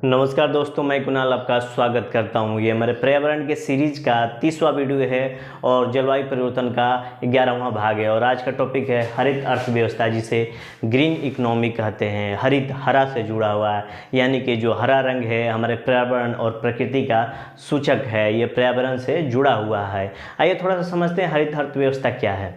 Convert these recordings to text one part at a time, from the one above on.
नमस्कार दोस्तों, मैं कुणाल आपका स्वागत करता हूं। ये हमारे पर्यावरण के सीरीज का 30वां वीडियो है और जलवायु परिवर्तन का 11वां भाग है। और आज का टॉपिक है हरित अर्थव्यवस्था, जिसे ग्रीन इकोनॉमी कहते हैं। हरित हरा से जुड़ा हुआ है, यानी कि जो हरा रंग है हमारे पर्यावरण और प्रकृति का सूचक है, ये पर्यावरण से जुड़ा हुआ है। आइए थोड़ा सा समझते हैं हरित अर्थव्यवस्था क्या है।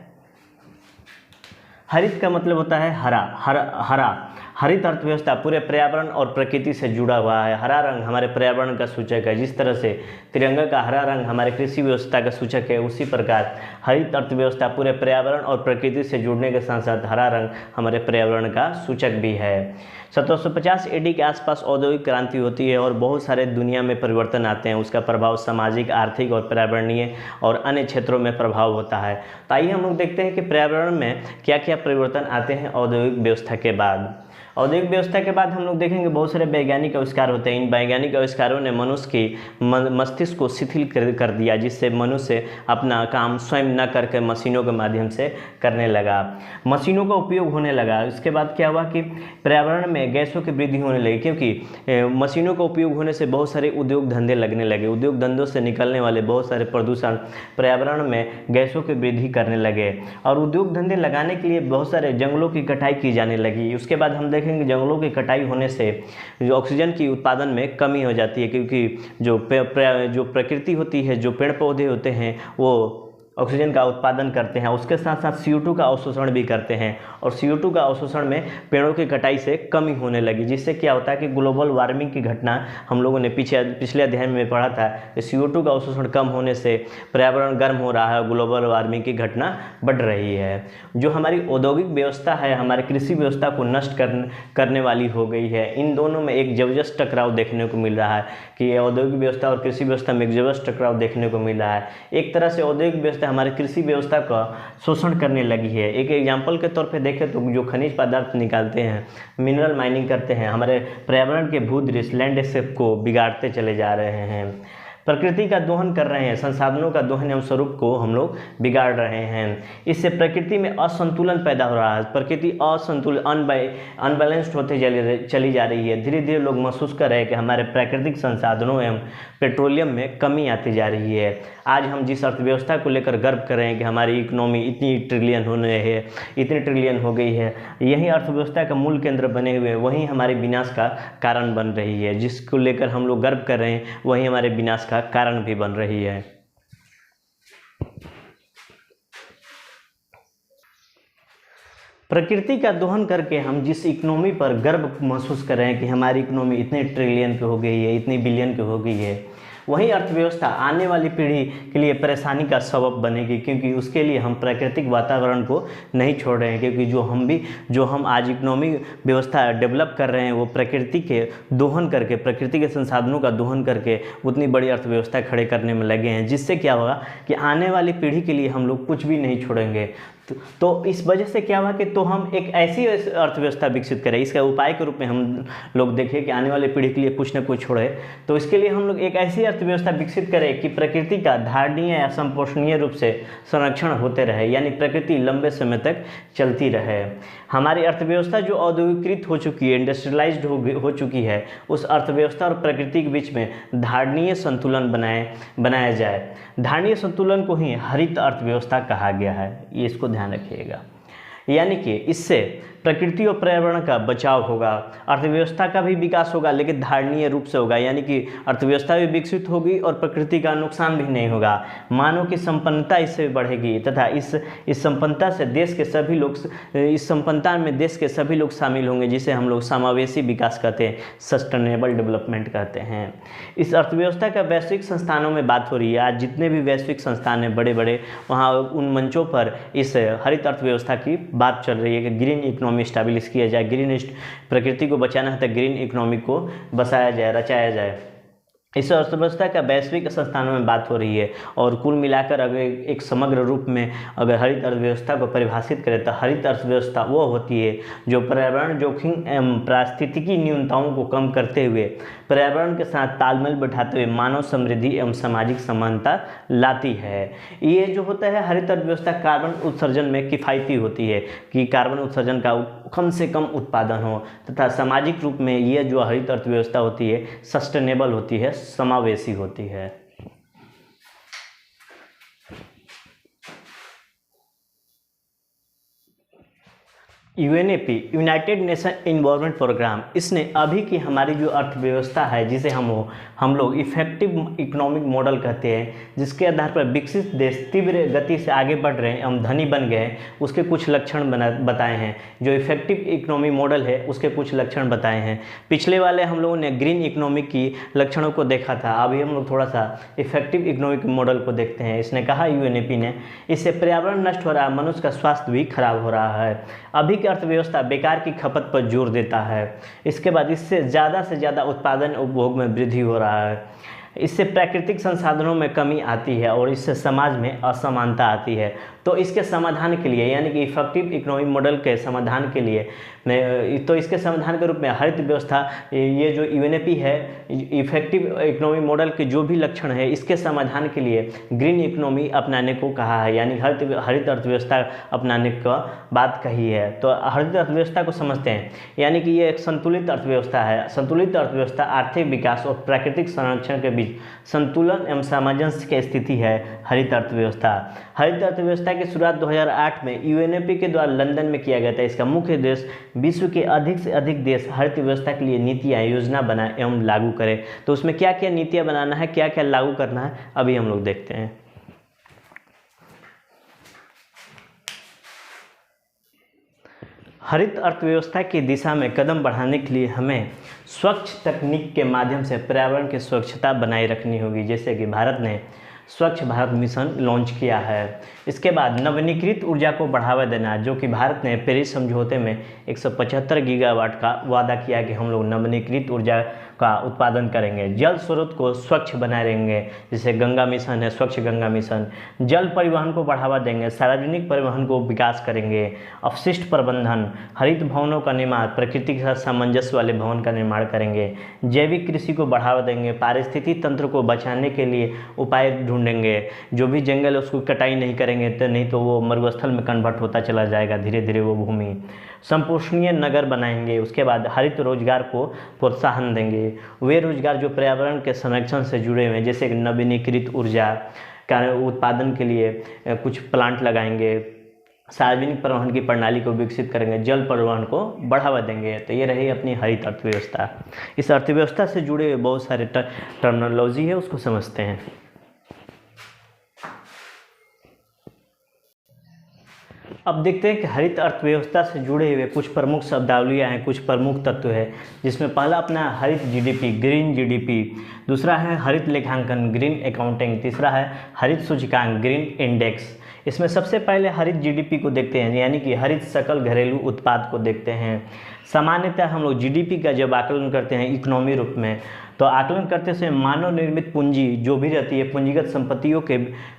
हरित का मतलब होता है हरा। हरित अर्थव्यवस्था पूरे पर्यावरण और प्रकृति से जुड़ा हुआ है। हरा रंग हमारे पर्यावरण का सूचक है। जिस तरह से तिरंगा का हरा रंग हमारे कृषि व्यवस्था का सूचक है, उसी प्रकार हरित अर्थव्यवस्था पूरे पर्यावरण और प्रकृति से जुड़ने के साथ साथ हरा रंग हमारे पर्यावरण का सूचक भी है। 1750 AD के आसपास औद्योगिक क्रांति होती है और बहुत सारे दुनिया में परिवर्तन आते हैं। उसका प्रभाव सामाजिक, आर्थिक और पर्यावरणीय और अन्य क्षेत्रों में प्रभाव होता है। तो आइए हम लोग देखते हैं कि पर्यावरण में क्या क्या परिवर्तन आते हैं औद्योगिक व्यवस्था के बाद। औद्योगिक व्यवस्था के बाद हम लोग देखेंगे बहुत सारे वैज्ञानिक आविष्कार होते हैं। इन वैज्ञानिक आविष्कारों ने मनुष्य की मस्तिष्क को शिथिल कर दिया, जिससे मनुष्य अपना काम स्वयं न करके मशीनों के माध्यम से करने लगा। मशीनों का उपयोग होने लगा। इसके बाद क्या हुआ कि पर्यावरण में गैसों की वृद्धि होने लगी, क्योंकि मशीनों का उपयोग होने से बहुत सारे उद्योग धंधे लगने लगे। उद्योग धंधों से निकलने वाले बहुत सारे प्रदूषण पर्यावरण में गैसों की वृद्धि करने लगे और उद्योग धंधे लगाने के लिए बहुत सारे जंगलों की कटाई की जाने लगी। उसके बाद हम देखेंगे जंगलों की कटाई होने से जो ऑक्सीजन की उत्पादन में कमी हो जाती है, क्योंकि जो प्रकृति होती है, जो पेड़ पौधे होते हैं, वो ऑक्सीजन का उत्पादन करते हैं, उसके साथ साथ CO2 का अवशोषण भी करते हैं। और CO2 का अवशोषण में पेड़ों की कटाई से कमी होने लगी, जिससे क्या होता है कि ग्लोबल वार्मिंग की घटना हम लोगों ने पिछले अध्ययन में पढ़ा था कि CO2 का अवशोषण कम होने से पर्यावरण गर्म हो रहा है, ग्लोबल वार्मिंग की घटना बढ़ रही है। जो हमारी औद्योगिक व्यवस्था है, हमारे कृषि व्यवस्था को नष्ट करने वाली हो गई है। इन दोनों में एक जबरदस्त टकराव देखने को मिल रहा है कि औद्योगिक व्यवस्था और कृषि व्यवस्था में एक जबरदस्त टकराव देखने को मिल रहा है। एक तरह से औद्योगिक व्यवस्था हमारे कृषि व्यवस्था का शोषण करने लगी है। एक एग्जाम्पल के तौर पे देखें तो जो खनिज पदार्थ निकालते हैं, मिनरल माइनिंग करते हैं, हमारे पर्यावरण के भूदृश्य लैंडस्केप को बिगाड़ते चले जा रहे हैं। प्रकृति का दोहन कर रहे हैं, संसाधनों का दोहन एवं स्वरूप को हम लोग बिगाड़ रहे हैं। इससे प्रकृति में असंतुलन पैदा हो रहा है। प्रकृति अनबैलेंस्ड होते चली जा रही है। धीरे धीरे लोग महसूस कर रहे हैं कि हमारे प्राकृतिक संसाधनों एवं पेट्रोलियम में कमी आती जा रही है। आज हम जिस अर्थव्यवस्था को लेकर गर्व कर रहे हैं कि हमारी इकोनॉमी इतनी ट्रिलियन हो गई है, यही अर्थव्यवस्था का मूल केंद्र बने हुए वही हमारे विनाश का कारण बन रही है। जिसको लेकर हम लोग गर्व कर रहे हैं, वही हमारे विनाश का कारण भी बन रही है। प्रकृति का दोहन करके हम जिस इकोनॉमी पर गर्व महसूस कर रहे हैं कि हमारी इकोनॉमी इतने ट्रिलियन की हो गई है, इतनी बिलियन की हो गई है, वही अर्थव्यवस्था आने वाली पीढ़ी के लिए परेशानी का सबब बनेगी, क्योंकि उसके लिए हम प्राकृतिक वातावरण को नहीं छोड़ रहे हैं। क्योंकि जो हम आज इकोनॉमी व्यवस्था डेवलप कर रहे हैं, वो प्रकृति के दोहन करके, प्रकृति के संसाधनों का दोहन करके उतनी बड़ी अर्थव्यवस्था खड़े करने में लगे हैं, जिससे क्या होगा कि आने वाली पीढ़ी के लिए हम लोग कुछ भी नहीं छोड़ेंगे। तो इस वजह से क्या हुआ कि तो हम एक ऐसी अर्थव्यवस्था विकसित करें। इसका उपाय के रूप में हम लोग देखें कि आने वाली पीढ़ी के लिए कुछ न कुछ छोड़े, तो इसके लिए हम लोग एक ऐसी अर्थव्यवस्था विकसित करें कि प्रकृति का धारणीय या संपोषणीय रूप से संरक्षण होते रहे, यानी प्रकृति लंबे समय तक चलती रहे। हमारी अर्थव्यवस्था जो औद्योगिकृत हो चुकी है, इंडस्ट्रियलाइज्ड हो चुकी है, उस अर्थव्यवस्था और प्रकृति के बीच में धारणीय संतुलन बनाया जाए। धारणीय संतुलन को ही हरित अर्थव्यवस्था कहा गया है, ये इसको ध्यान रखिएगा। यानी कि इससे प्रकृति और पर्यावरण का बचाव होगा, अर्थव्यवस्था का भी विकास होगा, लेकिन धारणीय रूप से होगा। यानी कि अर्थव्यवस्था भी विकसित होगी और प्रकृति का नुकसान भी नहीं होगा। मानव की संपन्नता इससे बढ़ेगी तथा इस संपन्नता से देश के सभी लोग शामिल होंगे, जिसे हम लोग समावेशी विकास कहते हैं, सस्टेनेबल डेवलपमेंट कहते हैं। इस अर्थव्यवस्था का वैश्विक संस्थानों में बात हो रही है। आज जितने भी वैश्विक संस्थान हैं बड़े बड़े, वहाँ उन मंचों पर इस हरित अर्थव्यवस्था की बात चल रही है कि ग्रीन इकोनॉमी स्टैब्लिश किया जाए। प्रकृति को बचाना है तो ग्रीन इकोनॉमी को बसाया जाए, रचाया जाए। इस अर्थव्यवस्था का वैश्विक संस्थानों में बात हो रही है। और कुल मिलाकर अगर एक समग्र रूप में अगर हरित अर्थव्यवस्था को परिभाषित करें तो हरित अर्थव्यवस्था वो होती है जो पर्यावरण जोखिम एवं पारिस्थितिकी न्यूनताओं को कम करते हुए पर्यावरण के साथ तालमेल बैठाते हुए मानव समृद्धि एवं सामाजिक समानता लाती है। ये जो होता है हरित अर्थव्यवस्था कार्बन उत्सर्जन में किफ़ायती होती है कि कार्बन उत्सर्जन का कम से कम उत्पादन हो, तथा सामाजिक रूप में ये जो हरित अर्थव्यवस्था होती है सस्टेनेबल होती है, समावेशी होती है। UNEP United Nation Environment Programme, इसने अभी की हमारी जो अर्थव्यवस्था है जिसे हम लोग इफेक्टिव इकोनॉमिक मॉडल कहते हैं, जिसके आधार पर विकसित देश तीव्र गति से आगे बढ़ रहे हैं एवं धनी बन गए हैं, उसके कुछ लक्षण बताए हैं। जो इफेक्टिव इकोनॉमी मॉडल है उसके कुछ लक्षण बताए हैं। पिछले वाले हम लोगों ने ग्रीन इकोनॉमी की लक्षणों को देखा था, अभी हम लोग थोड़ा सा इफेक्टिव इकोनॉमिक मॉडल को देखते हैं। इसने कहा यूएनईपी ने, इससे पर्यावरण नष्ट हो रहा है, मनुष्य का स्वास्थ्य भी खराब हो रहा है। अभी अर्थव्यवस्था बेकार की खपत पर जोर देता है। इसके बाद इससे ज़्यादा से ज़्यादा उत्पादन उपभोग में वृद्धि हो रहा है। इससे प्राकृतिक संसाधनों में कमी आती है और इससे समाज में असमानता आती है। तो इसके समाधान के लिए, यानी कि इफेक्टिव इकोनॉमिक मॉडल के समाधान के लिए इसके समाधान के रूप में हरित व्यवस्था, ये जो यूएनईपी है, इफेक्टिव इकोनॉमिक मॉडल के जो भी लक्षण है इसके समाधान के लिए ग्रीन इकोनॉमी अपनाने को कहा है, यानी हरित अर्थव्यवस्था अपनाने का बात कही है। तो हरित अर्थव्यवस्था को समझते हैं, यानी कि ये एक संतुलित अर्थव्यवस्था है। संतुलित अर्थव्यवस्था आर्थिक विकास और प्राकृतिक संरक्षण के बीच संतुलन एवं सामंजस्य की स्थिति है हरित अर्थव्यवस्था। हरित अर्थव्यवस्था की शुरुआत 2008 में यूएनईपी के द्वारा लंदन में किया गया था। इसका मुख्य उद्देश्य विश्व के अधिक से अधिक देश हरित व्यवस्था के लिए नीतियाँ योजना बनाए एवं लागू करें। तो उसमें क्या क्या नीतियाँ बनाना है, क्या क्या लागू करना है, अभी हम लोग देखते हैं। हरित अर्थव्यवस्था की दिशा में कदम बढ़ाने के लिए हमें स्वच्छ तकनीक के माध्यम से पर्यावरण की स्वच्छता बनाए रखनी होगी, जैसे कि भारत ने स्वच्छ भारत मिशन लॉन्च किया है। इसके बाद नवीनीकृत ऊर्जा को बढ़ावा देना, जो कि भारत ने पेरिस समझौते में 175 गीगावाट का वादा किया कि हम लोग नवीनीकृत ऊर्जा का उत्पादन करेंगे। जल स्रोत को स्वच्छ बनाए रहेंगे, जैसे गंगा मिशन है, स्वच्छ गंगा मिशन। जल परिवहन को बढ़ावा देंगे, सार्वजनिक परिवहन को विकास करेंगे। अपशिष्ट प्रबंधन, हरित भवनों का निर्माण, प्रकृति के साथ सामंजस्य वाले भवन का निर्माण करेंगे। जैविक कृषि को बढ़ावा देंगे, पारिस्थितिक तंत्र को बचाने के लिए उपाय ढूंढेंगे। जो भी जंगल है उसको कटाई नहीं करेंगे, तो नहीं तो वो मरुस्थल में कन्वर्ट होता चला जाएगा धीरे धीरे वो भूमि। संपोषणीय नगर बनाएंगे। उसके बाद हरित रोजगार को प्रोत्साहन देंगे। वे रोजगार जो पर्यावरण के संरक्षण से जुड़े हुए हैं, जैसे कि नवीनीकृत ऊर्जा का उत्पादन के लिए कुछ प्लांट लगाएंगे, सार्वजनिक परिवहन की प्रणाली को विकसित करेंगे, जल परिवहन को बढ़ावा देंगे। तो ये रही अपनी हरित अर्थव्यवस्था। इस अर्थव्यवस्था से जुड़े हुए बहुत सारे टर्मिनोलॉजी है, उसको समझते हैं। अब देखते हैं कि हरित अर्थव्यवस्था से जुड़े हुए कुछ प्रमुख शब्दावलियाँ हैं, कुछ प्रमुख तत्व है, जिसमें पहला अपना हरित जीडीपी, ग्रीन जीडीपी। दूसरा है हरित लेखांकन, ग्रीन अकाउंटिंग। तीसरा है हरित सूचकांक, ग्रीन इंडेक्स। इसमें सबसे पहले हरित जीडीपी को देखते हैं, यानी कि हरित सकल घरेलू उत्पाद को देखते हैं। सामान्यतः हम लोग जीडीपी का जब आकलन करते हैं इकोनॉमी रूप में, तो आकलन करते समय मानव निर्मित पूंजी जो भी रहती है, पूंजीगत संपत्तियों के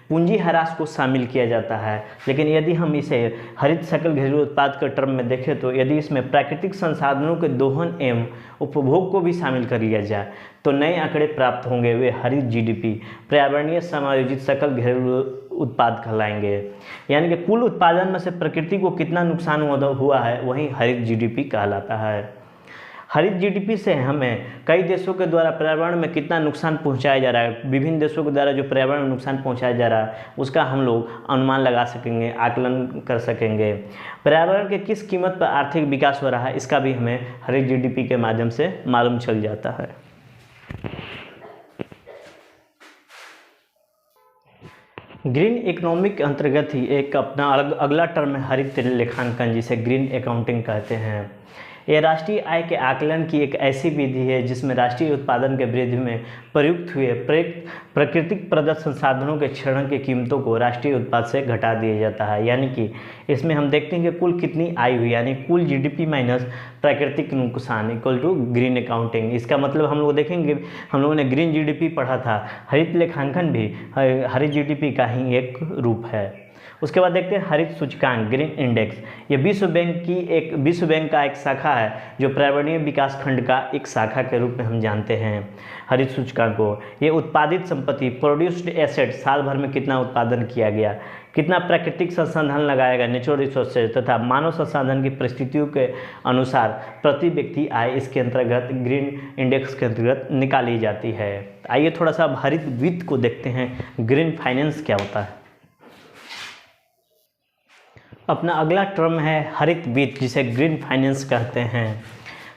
पूंजी ह्रास को शामिल किया जाता है। लेकिन यदि हम इसे हरित सकल घरेलू उत्पाद के टर्म में देखें, तो यदि इसमें प्राकृतिक संसाधनों के दोहन एवं उपभोग को भी शामिल कर लिया जाए तो नए आंकड़े प्राप्त होंगे। वे हरित जीडीपी, पर्यावरणीय समायोजित सकल घरेलू उत्पाद कहलाएंगे। यानी कि कुल उत्पादन में से प्रकृति को कितना नुकसान हुआ है वही हरित जीडीपी कहलाता है। हरित जीडीपी से हमें कई देशों के द्वारा पर्यावरण में कितना नुकसान पहुंचाया जा रहा है, विभिन्न देशों के द्वारा जो पर्यावरण में नुकसान पहुंचाया जा रहा है उसका हम लोग अनुमान लगा सकेंगे, आकलन कर सकेंगे। पर्यावरण के किस कीमत पर आर्थिक विकास हो रहा है इसका भी हमें हरित जीडीपी के माध्यम से मालूम चल जाता है। ग्रीन इकोनॉमिक के अंतर्गत ही एक अपना अगला टर्म है हरित लेखांकन, जिसे ग्रीन अकाउंटिंग कहते हैं। यह राष्ट्रीय आय के आकलन की एक ऐसी विधि है जिसमें राष्ट्रीय उत्पादन के वृद्धि में प्रयुक्त हुए प्राकृतिक प्रदत्त संसाधनों के क्षरण की कीमतों को राष्ट्रीय उत्पाद से घटा दिया जाता है। यानी कि इसमें हम देखते हैं कि कुल कितनी आय हुई, यानी कुल जीडीपी माइनस प्राकृतिक नुकसान इक्वल टू ग्रीन अकाउंटिंग। इसका मतलब हम लोग देखेंगे, हम लोगों ने ग्रीन जीडीपी पढ़ा था, हरित लेखांकन भी हरित जीडीपी का ही एक रूप है। उसके बाद देखते हैं हरित सूचकांक ग्रीन इंडेक्स। ये विश्व बैंक का एक शाखा है जो पर्यावरणीय विकास खंड का एक शाखा के रूप में हम जानते हैं हरित सूचकांक को। ये उत्पादित संपत्ति प्रोड्यूस्ड एसेट, साल भर में कितना उत्पादन किया गया, कितना प्राकृतिक संसाधन लगाया गया नेचुरल रिसोर्सेज, तथा मानव संसाधन की परिस्थितियों के अनुसार प्रति व्यक्ति आय इसके अंतर्गत ग्रीन इंडेक्स के अंतर्गत निकाली जाती है। आइए थोड़ा सा अब हरित वित्त को देखते हैं, ग्रीन फाइनेंस क्या होता है। अपना अगला टर्म है हरित वित्त, जिसे ग्रीन फाइनेंस कहते हैं।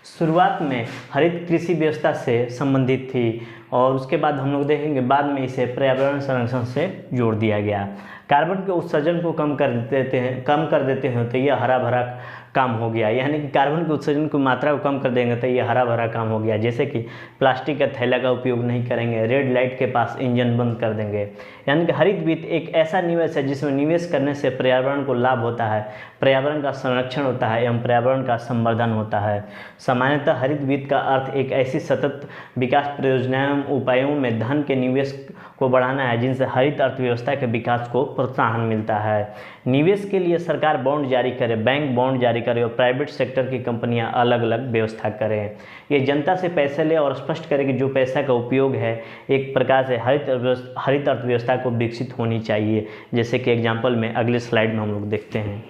शुरुआत में हरित कृषि व्यवस्था से संबंधित थी और उसके बाद हम लोग देखेंगे बाद में इसे पर्यावरण संरक्षण से जोड़ दिया गया। कार्बन के उत्सर्जन को कम कर देते हैं तो यह हरा भरा काम हो गया, यानी कि कार्बन के उत्सर्जन की मात्रा को कम कर देंगे तो ये हरा भरा काम हो गया। जैसे कि प्लास्टिक का थैला का उपयोग नहीं करेंगे, रेड लाइट के पास इंजन बंद कर देंगे। यानी कि हरित वित्त एक ऐसा निवेश है जिसमें निवेश करने से पर्यावरण को लाभ होता है, पर्यावरण का संरक्षण होता है एवं पर्यावरण का संवर्धन होता है। सामान्यतः हरित वित्त का अर्थ एक ऐसी सतत विकास परियोजनाओं उपायों में धन के निवेश को बढ़ाना है जिनसे हरित अर्थव्यवस्था के विकास को प्रोत्साहन मिलता है। निवेश के लिए सरकार बॉन्ड जारी करे, बैंक बॉन्ड जारी करे और प्राइवेट सेक्टर की कंपनियां अलग अलग व्यवस्था करें। ये जनता से पैसे ले और स्पष्ट करे कि जो पैसा का उपयोग है एक प्रकार से हरित अर्थव्यवस्था को विकसित होनी चाहिए। जैसे कि एग्जाम्पल में अगले स्लाइड में हम लोग देखते हैं।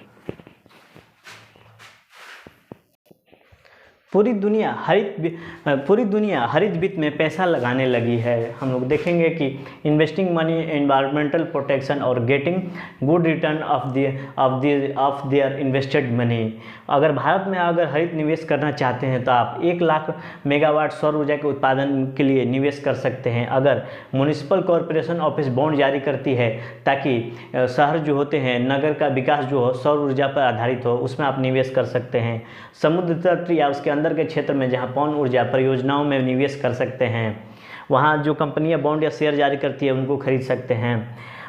पूरी दुनिया हरित वित्त में पैसा लगाने लगी है। हम लोग देखेंगे कि इन्वेस्टिंग मनी एनवायरमेंटल प्रोटेक्शन और getting good return of their invested money. अगर भारत में अगर हरित निवेश करना चाहते हैं तो आप 1 लाख मेगावाट सौर ऊर्जा के उत्पादन के लिए निवेश कर सकते हैं। अगर म्युनिसिपल कॉरपोरेशन ऑफिस बॉन्ड जारी करती है ताकि शहर जो होते हैं, नगर का विकास जो हो सौर ऊर्जा पर आधारित हो, उसमें आप निवेश कर सकते हैं। समुद्र तट या उसके अंदर के क्षेत्र में जहां पवन ऊर्जा परियोजनाओं में निवेश कर सकते हैं, वहां जो कंपनियां बॉन्ड या शेयर जारी करती है उनको खरीद सकते हैं।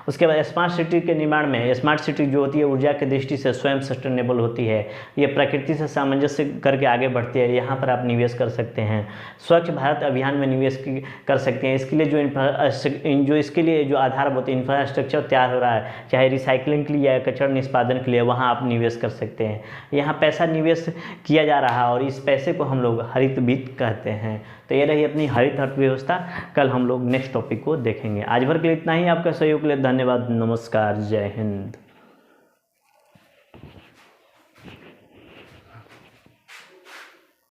उसके बाद स्मार्ट सिटी के निर्माण में, स्मार्ट सिटी जो होती है ऊर्जा की दृष्टि से स्वयं सस्टेनेबल होती है, ये प्रकृति से सामंजस्य करके आगे बढ़ती है, यहाँ पर आप निवेश कर सकते हैं। स्वच्छ भारत अभियान में निवेश कर सकते हैं। इसके लिए इसके लिए जो आधारभूत इंफ्रास्ट्रक्चर तैयार हो रहा है, चाहे रिसाइकलिंग के लिए या कचरा निष्पादन के लिए, वहाँ आप निवेश कर सकते हैं। यहाँ पैसा निवेश किया जा रहा है और इस पैसे को हम लोग हरित वित्त कहते हैं। तो ये रही अपनी हरित अर्थव्यवस्था। कल हम लोग नेक्स्ट टॉपिक को देखेंगे। आज भर के लिए इतना ही। आपका सहयोग के लिए धन्यवाद। नमस्कार, जय हिंद।